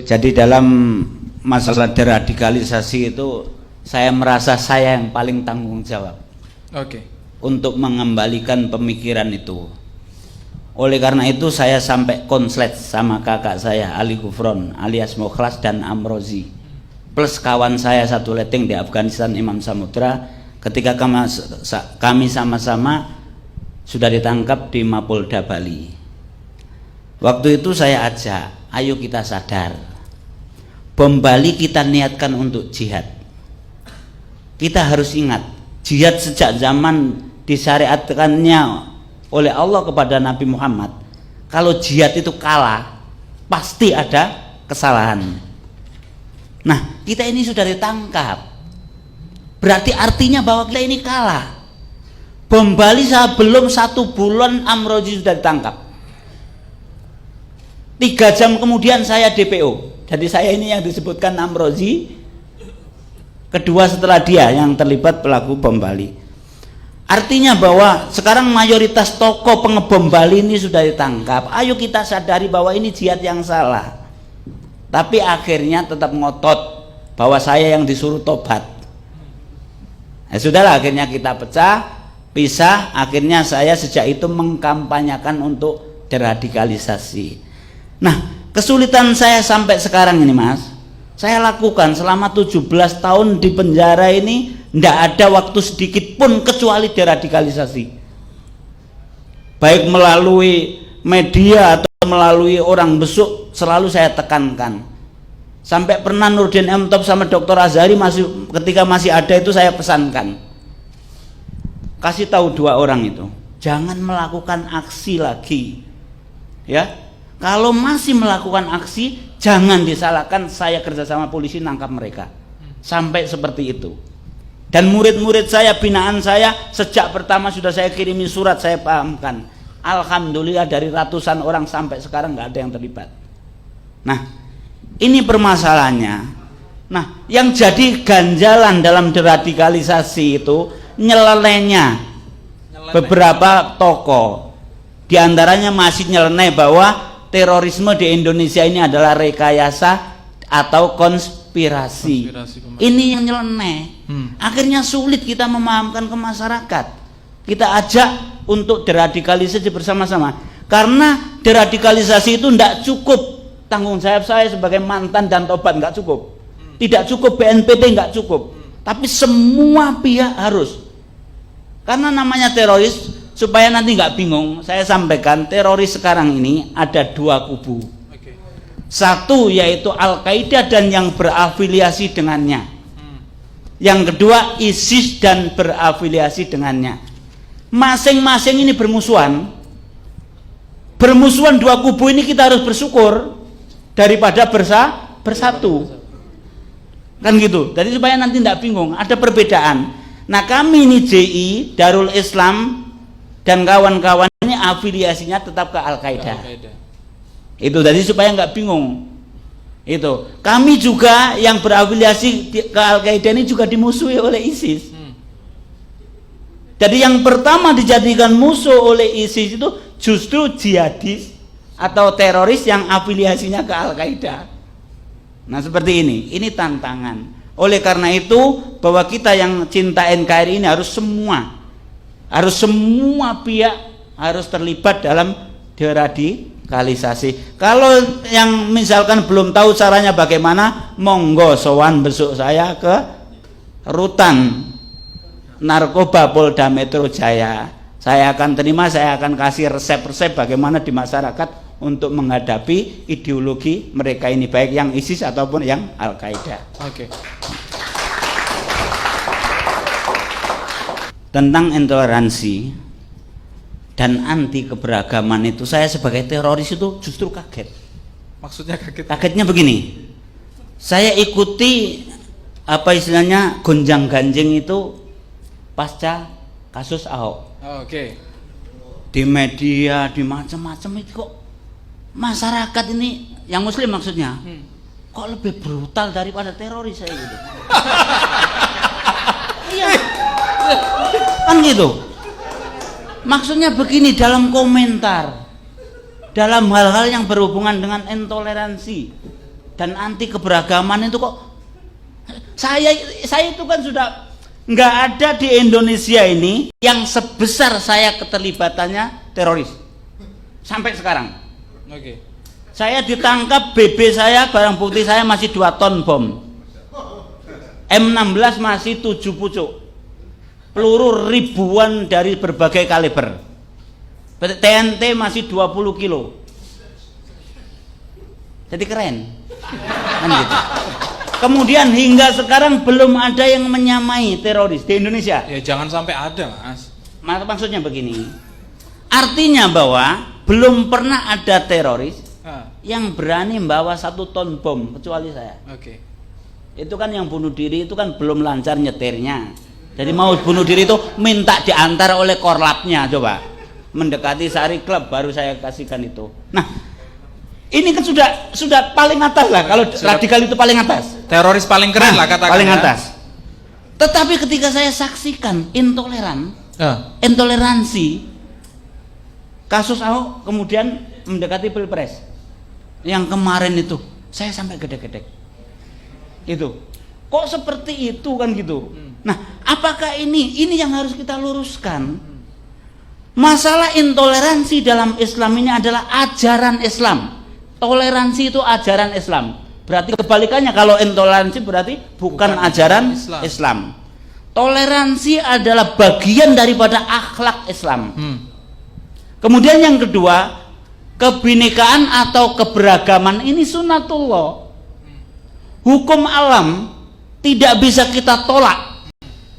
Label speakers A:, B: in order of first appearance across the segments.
A: Jadi dalam masalah deradikalisasi itu saya merasa saya yang paling tanggung jawab untuk mengembalikan pemikiran itu. Oleh karena itu saya sampai konslet sama kakak saya Ali Gufron alias Mukhlas dan Amrozi plus kawan saya satu leteng di Afghanistan Imam Samudra ketika kami sama-sama sudah ditangkap di Mapolda Bali. Waktu itu saya ajak, ayo kita sadar, bom Bali kita niatkan untuk jihad. Kita harus ingat, jihad sejak zaman disyariatkannya oleh Allah kepada Nabi Muhammad. Kalau jihad itu kalah, pasti ada kesalahan. Nah, kita ini sudah ditangkap. Berarti artinya bahwa kita ini kalah. Bom Bali belum 1 bulan Amrozi sudah ditangkap. 3 jam kemudian saya DPO. Jadi saya ini yang disebutkan Amrozi, kedua setelah dia yang terlibat pelaku bom Bali. Artinya bahwa sekarang mayoritas tokoh pengebom Bali ini sudah ditangkap. Ayo kita sadari bahwa ini jihad yang salah. Tapi akhirnya tetap ngotot bahwa saya yang disuruh tobat. Ya sudahlah, akhirnya kita pisah. Akhirnya saya sejak itu mengkampanyakan untuk deradikalisasi. Nah, kesulitan saya sampai sekarang ini, Mas, saya lakukan selama 17 tahun di penjara ini, tidak ada waktu sedikit pun kecuali deradikalisasi. Baik melalui media atau melalui orang besuk, selalu saya tekankan. Sampai pernah Nurdin M. Top sama Dr. Azhari ketika masih ada itu saya pesankan. Kasih tahu 2 orang itu, jangan melakukan aksi lagi. Ya. Kalau masih melakukan aksi, jangan disalahkan saya kerjasama polisi nangkap mereka. Sampai seperti itu. Dan murid-murid saya, binaan saya, sejak pertama sudah saya kirimi surat, saya pahamkan. Alhamdulillah dari ratusan orang sampai sekarang nggak ada yang terlibat. Nah, ini permasalahannya. Nah, yang jadi ganjalan dalam deradikalisasi itu nyelenehnya beberapa tokoh. Di antaranya masih nyeleneh bahwa terorisme di Indonesia ini adalah rekayasa atau konspirasi. Ini yang nyeleneh. Akhirnya sulit kita memahamkan ke masyarakat. Kita ajak untuk deradikalisasi bersama-sama. Karena deradikalisasi itu tidak cukup tanggung jawab saya sebagai mantan dan tobat, nggak cukup. Tidak cukup BNPT, nggak cukup. Tapi semua pihak harus. Karena namanya teroris. Supaya nanti nggak bingung, saya sampaikan teroris sekarang ini ada 2 kubu. Satu yaitu Al-Qaeda dan yang berafiliasi dengannya. Yang kedua ISIS dan berafiliasi dengannya. Masing-masing ini bermusuhan. Bermusuhan 2 kubu ini kita harus bersyukur daripada bersatu. Kan gitu. Jadi supaya nanti nggak bingung, ada perbedaan. Nah, kami ini JI Darul Islam dan kawan-kawannya afiliasinya tetap ke Al-Qaeda. Itu tadi supaya nggak bingung. Itu kami juga yang berafiliasi ke Al-Qaeda ini juga dimusuhi oleh ISIS. Jadi yang pertama dijadikan musuh oleh ISIS itu justru jihadis atau teroris yang afiliasinya ke Al-Qaeda. Nah, seperti ini tantangan. Oleh karena itu bahwa kita yang cinta NKRI ini harus semua pihak harus terlibat dalam deradikalisasi. Kalau yang misalkan belum tahu caranya bagaimana, monggo sowan besok saya ke rutan narkoba Polda Metro Jaya. Saya akan terima, saya akan kasih resep-resep bagaimana di masyarakat untuk menghadapi ideologi mereka ini, baik yang ISIS ataupun yang Al-Qaeda. Tentang intoleransi dan anti keberagaman itu, saya sebagai teroris itu justru kaget.
B: Maksudnya kaget?
A: Kagetnya begini, saya ikuti apa istilahnya gonjang-ganjing itu pasca kasus Ahok. Di media, di macam-macam itu kok masyarakat ini yang Muslim maksudnya kok lebih brutal daripada teroris saya gitu. Iya. Kan gitu. Maksudnya begini, dalam komentar, dalam hal-hal yang berhubungan dengan intoleransi, dan anti keberagaman itu kok saya itu kan sudah nggak ada di Indonesia ini yang sebesar saya keterlibatannya teroris sampai sekarang.
B: Oke.
A: Saya ditangkap, BB saya, barang bukti saya masih 2 ton bom, M16 masih 7 pucuk, peluru ribuan dari berbagai kaliber, TNT masih 20 kilo. Jadi keren kan gitu. Kemudian hingga sekarang belum ada yang menyamai teroris di Indonesia.
B: Ya jangan sampai ada, Mas.
A: Maksudnya begini, artinya bahwa belum pernah ada teroris yang berani membawa 1 ton bom kecuali saya.
B: Oke.
A: Itu kan yang bunuh diri itu kan belum lancar nyetirnya. Jadi mau bunuh diri itu minta diantar oleh korlapnya, coba mendekati Sari Club baru saya kasihkan itu. Nah, ini kan sudah paling atas lah, kalau radikal itu paling atas.
B: Teroris paling keren lah katakan.
A: Paling atas. Tetapi ketika saya saksikan intoleransi kasus Ahok kemudian mendekati Pilpres yang kemarin itu, saya sampai gedek-gedek. Itu. Kok seperti itu kan gitu. Nah, apakah ini yang harus kita luruskan? Masalah intoleransi dalam Islam ini adalah ajaran Islam. Toleransi itu ajaran Islam. Berarti kebalikannya, kalau intoleransi berarti bukan ajaran Islam. Toleransi adalah bagian daripada akhlak Islam. Kemudian yang kedua, kebinekaan atau keberagaman ini sunatullah. Hukum alam tidak bisa kita tolak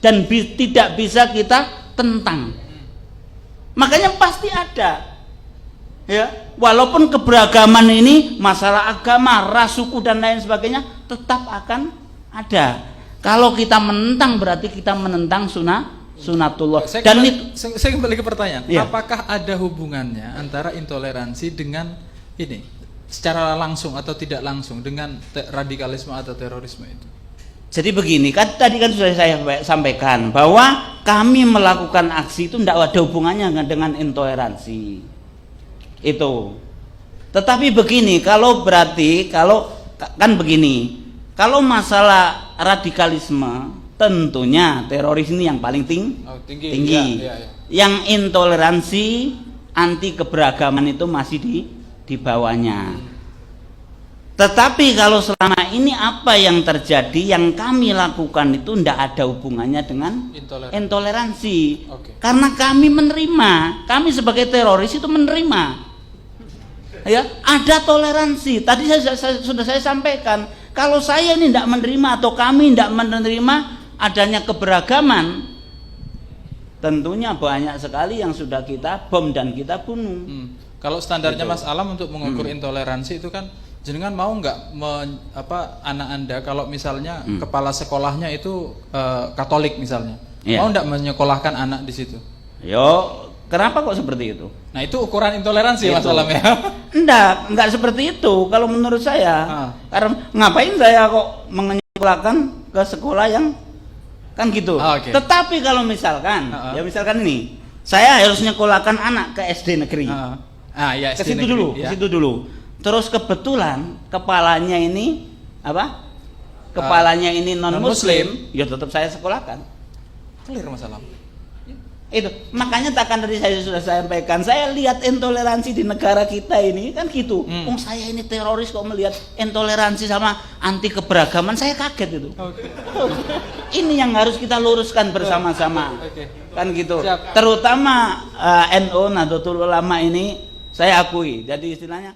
A: dan tidak bisa kita tentang. Makanya pasti ada. Ya, walaupun keberagaman ini masalah agama, ras, suku dan lain sebagainya tetap akan ada. Kalau kita menentang berarti kita menentang sunatullah.
B: Saya kembali ke pertanyaan.
A: Ya.
B: Apakah ada hubungannya antara intoleransi dengan ini secara langsung atau tidak langsung dengan radikalisme atau terorisme itu?
A: Jadi begini, kan tadi kan sudah saya sampaikan bahwa kami melakukan aksi itu tidak ada hubungannya dengan intoleransi. Itu. Tetapi begini, kalau masalah radikalisme tentunya teroris ini yang paling tinggi. Ya. Yang intoleransi anti keberagaman itu masih di bawahnya. Tetapi kalau selama ini apa yang terjadi, yang kami lakukan itu tidak ada hubungannya dengan intoleransi. Karena kami kami sebagai teroris itu menerima. Ya, ada toleransi. Tadi sudah saya sampaikan, kalau saya ini tidak menerima atau kami tidak menerima adanya keberagaman, tentunya banyak sekali yang sudah kita bom dan kita bunuh.
B: Kalau standarnya Mas Alam untuk mengukur intoleransi itu kan, jenengan mau nggak anak Anda kalau misalnya kepala sekolahnya itu Katolik misalnya, mau nggak menyekolahkan anak di situ?
A: Kenapa kok seperti itu?
B: Nah, itu ukuran intoleransi Mas Alam ya?
A: Enggak seperti itu kalau menurut saya. Karena ngapain saya kok menyekolahkan ke sekolah yang kan gitu. Tetapi kalau misalkan, misalkan ini, saya harus menyekolahkan anak ke SD negeri.
B: Ya,
A: ke situ dulu. Terus kebetulan kepalanya ini Kepalanya ini non muslim, ya tetap saya sekolahkan.
B: Clear Mas Alam.
A: Itu makanya takkan tadi saya sudah sampaikan, saya lihat intoleransi di negara kita ini kan gitu. Saya ini teroris kok melihat intoleransi sama anti keberagaman, saya kaget itu. Ini yang harus kita luruskan bersama-sama. Kan gitu. Terutama NU Nahdlatul Ulama ini saya akui. Jadi istilahnya